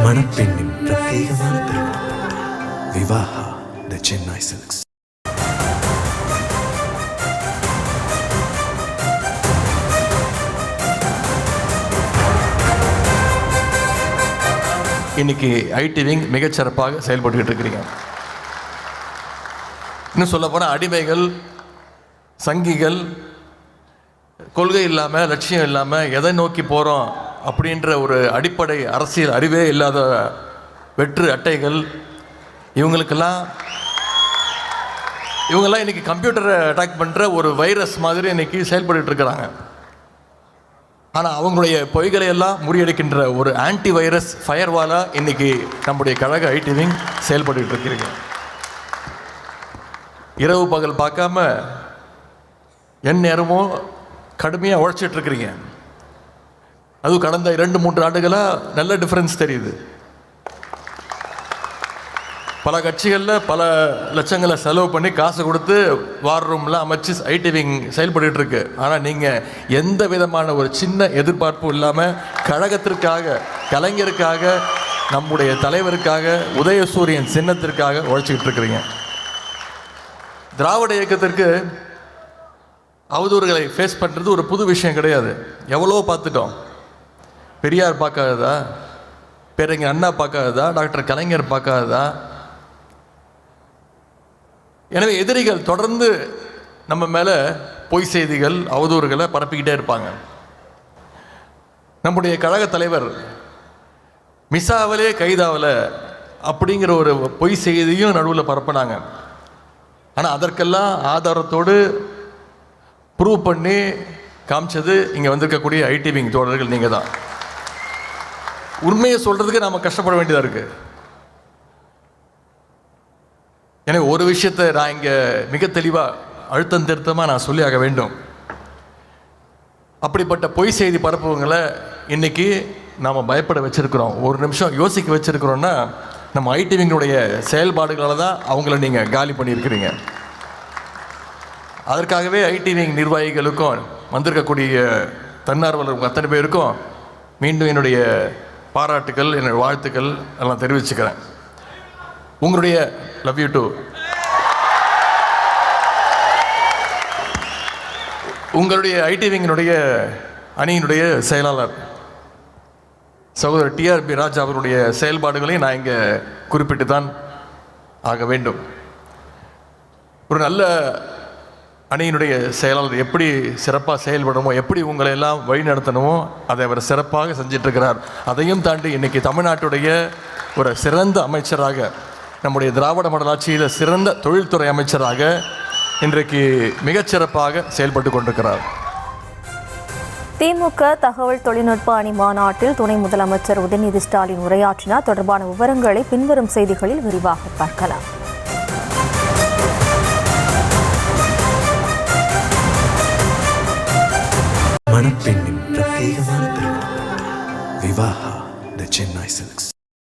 மணப்பெண்ணின் பிரத்யேகமான திருமணம் விவாஹா தி சென்னை சில்க்ஸ். இன்னைக்கு ஐடி விங் மிகச்சிறப்பாக செயல்பட்டு இருக்கிறீங்க. இன்னும் சொல்ல போனால் அடிமைகள், சங்கிகள், கொள்கை இல்லாமல், லட்சியம் இல்லாமல் எதை நோக்கி போகிறோம் அப்படின்ற ஒரு அடிப்படை அரசியல் அறிவே இல்லாத வெற்று அட்டைகள், இவங்கெல்லாம் இன்றைக்கி கம்ப்யூட்டரை அட்டாக் பண்ணுற ஒரு வைரஸ் மாதிரி இன்றைக்கி செயல்பட்டு இருக்கிறாங்க. ஆனால் அவங்களுடைய பொய்களை எல்லாம் முறியடிக்கின்ற ஒரு ஆன்டி வைரஸ் ஃபயர்வாலாக இன்றைக்கி நம்முடைய கழக ஐடி விங் செயல்பட்டு இருக்கிறீங்க. இரவு பகல் பார்க்காம என் நேரமும் கடுமையாக உழைச்சிட்ருக்கிறீங்க. அதுவும் கடந்த 2-3 ஆண்டுகளாக நல்ல டிஃப்ரென்ஸ் தெரியுது. பல கட்சிகளில் பல லட்சங்களை செலவு பண்ணி காசு கொடுத்து வார் ரூம்லாம் அமைச்சு ஐடி விங் செயல்பட்டு இருக்கு. ஆனால் நீங்கள் எந்த விதமான ஒரு சின்ன எதிர்பார்ப்பும் இல்லாமல் கழகத்திற்காக, கலைஞருக்காக, நம்முடைய தலைவருக்காக, உதயசூரியன் சின்னத்திற்காக உழைச்சிக்கிட்டு இருக்கிறீங்க. திராவிட இயக்கத்திற்கு அவதூறுகளை ஃபேஸ் பண்ணுறது ஒரு புது விஷயம் கிடையாது. எவ்வளோ பார்த்துட்டோம். பெரியார் பார்க்காததா, பேரறிஞர் அண்ணா பார்க்காததா, டாக்டர் கலைஞர் பார்க்காததா? எனவே எதிரிகள் தொடர்ந்து நம்ம மேலே பொய் செய்திகள், அவதூறுகளை பரப்பிக்கிட்டே இருப்பாங்க. நம்முடைய கழக தலைவர் மிசாவிலே கைதாவலை அப்படிங்கிற ஒரு பொய் செய்தியும் நடுவில் பரப்பினாங்க. ஆனால் அதற்கெல்லாம் ஆதாரத்தோடு ப்ரூவ் பண்ணி காமிச்சது இங்கே வந்திருக்கக்கூடிய ஐடி விங் தோழர்கள் நீங்கள் தான். உண்மையை சொல்கிறதுக்கு நாம் கஷ்டப்பட வேண்டியதாக இருக்குது. எனவே ஒரு விஷயத்தை நான் இங்கே மிக தெளிவாக அழுத்தம் திருத்தமாக நான் சொல்லி ஆக வேண்டும். அப்படிப்பட்ட பொய் செய்தி பரப்புவங்களை இன்றைக்கி நாம் பயப்பட வச்சுருக்கிறோம். ஒரு நிமிஷம் யோசிக்க வச்சுருக்கிறோன்னா நம்ம ஐடி விங்களுடைய செயல்பாடுகளால் தான் அவங்கள நீங்கள் காலி பண்ணியிருக்கிறீங்க. அதற்காகவே ஐடி விங் நிர்வாகிகளுக்கும் வந்திருக்கக்கூடிய தன்னார்வலர் அத்தனை பேருக்கும் மீண்டும் என்னுடைய பாராட்டுக்கள், என்னுடைய வாழ்த்துக்கள் எல்லாம் தெரிவிச்சுக்கிறேன். உங்களுடைய லவ் யூ டூ. உங்களுடைய ஐடி விங்கினுடைய அணியினுடைய செயலாளர் சகோதரர் டிஆர்பி ராஜ் அவருடைய செயல்பாடுகளையும் நான் இங்கே குறிப்பிட்டு தான் ஆக வேண்டும். ஒரு நல்ல அணியினுடைய செயலாளர் எப்படி சிறப்பாக செயல்படணுமோ, எப்படி உங்களை எல்லாம் வழிநடத்தணுமோ அதை அவர் சிறப்பாக செஞ்சிட்ருக்கிறார். அதையும் தாண்டி இன்றைக்கி தமிழ்நாட்டுடைய ஒரு சிறந்த அமைச்சராக, நம்முடைய திராவிட மாடல் ஆட்சியில் சிறந்த தொழில்துறை அமைச்சராக இன்றைக்கு மிகச்சிறப்பாக செயல்பட்டு கொண்டிருக்கிறார். திமுக தகவல் தொழில்நுட்ப அணி மாநாட்டில் துணை முதலமைச்சர் உதயநிதி ஸ்டாலின் உரையாற்றினார். தொடர்பான விவரங்களை பின்வரும் செய்திகளில் விரிவாக பார்க்கலாம். மணப்பெண்ணின் பிரத்யேகமான திருமணம் விவாஹா தி சென்னை சில்க்ஸ்.